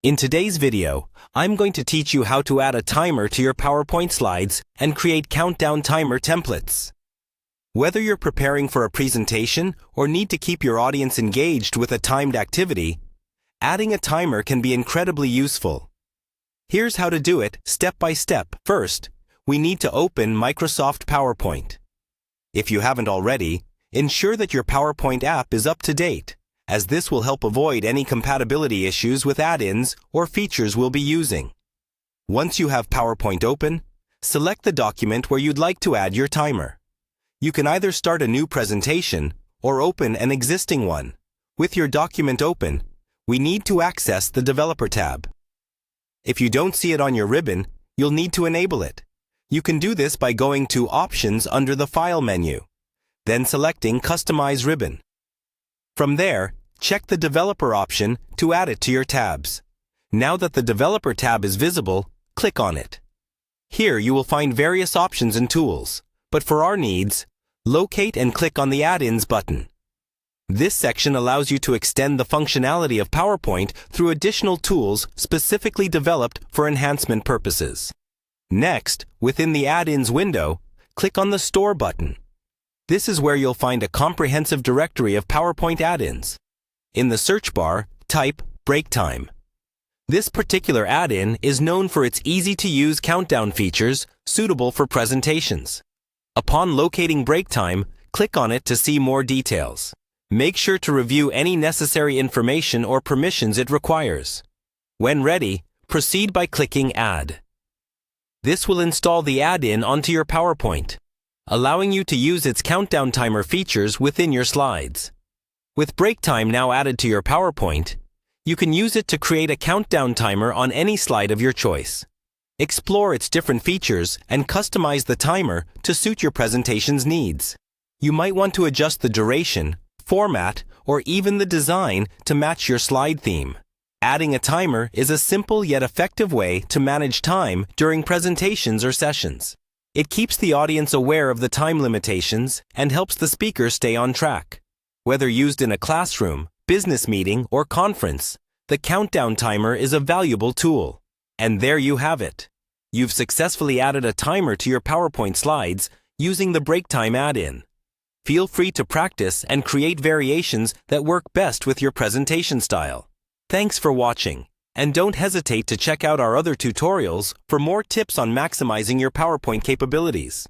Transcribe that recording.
In today's video, I'm going to teach you how to add a timer to your PowerPoint slides and create countdown timer templates. Whether you're preparing for a presentation or need to keep your audience engaged with a timed activity, adding a timer can be incredibly useful. Here's how to do it step by step. First, we need to open Microsoft PowerPoint. If you haven't already, ensure that your PowerPoint app is up to date, as this will help avoid any compatibility issues with add-ins or features we'll be using. Once you have PowerPoint open, select the document where you'd like to add your timer. You can either start a new presentation or open an existing one. With your document open, we need to access the Developer tab. If you don't see it on your ribbon, you'll need to enable it. You can do this by going to Options under the File menu, then selecting Customize Ribbon. From there, check the Developer option to add it to your tabs. Now that the Developer tab is visible, click on it. Here you will find various options and tools, but for our needs, locate and click on the Add-ins button. This section allows you to extend the functionality of PowerPoint through additional tools specifically developed for enhancement purposes. Next, within the Add-ins window, click on the Store button. This is where you'll find a comprehensive directory of PowerPoint add-ins. In the search bar, type BreakTime. This particular add-in is known for its easy-to-use countdown features suitable for presentations. Upon locating BreakTime, click on it to see more details. Make sure to review any necessary information or permissions it requires. When ready, proceed by clicking Add. This will install the add-in onto your PowerPoint, allowing you to use its countdown timer features within your slides. With BreakTime now added to your PowerPoint, you can use it to create a countdown timer on any slide of your choice. Explore its different features and customize the timer to suit your presentation's needs. You might want to adjust the duration, format, or even the design to match your slide theme. Adding a timer is a simple yet effective way to manage time during presentations or sessions. It keeps the audience aware of the time limitations and helps the speaker stay on track. Whether used in a classroom, business meeting, or conference, the countdown timer is a valuable tool. And there you have it. You've successfully added a timer to your PowerPoint slides using the BreakTime add-in. Feel free to practice and create variations that work best with your presentation style. Thanks for watching, and don't hesitate to check out our other tutorials for more tips on maximizing your PowerPoint capabilities.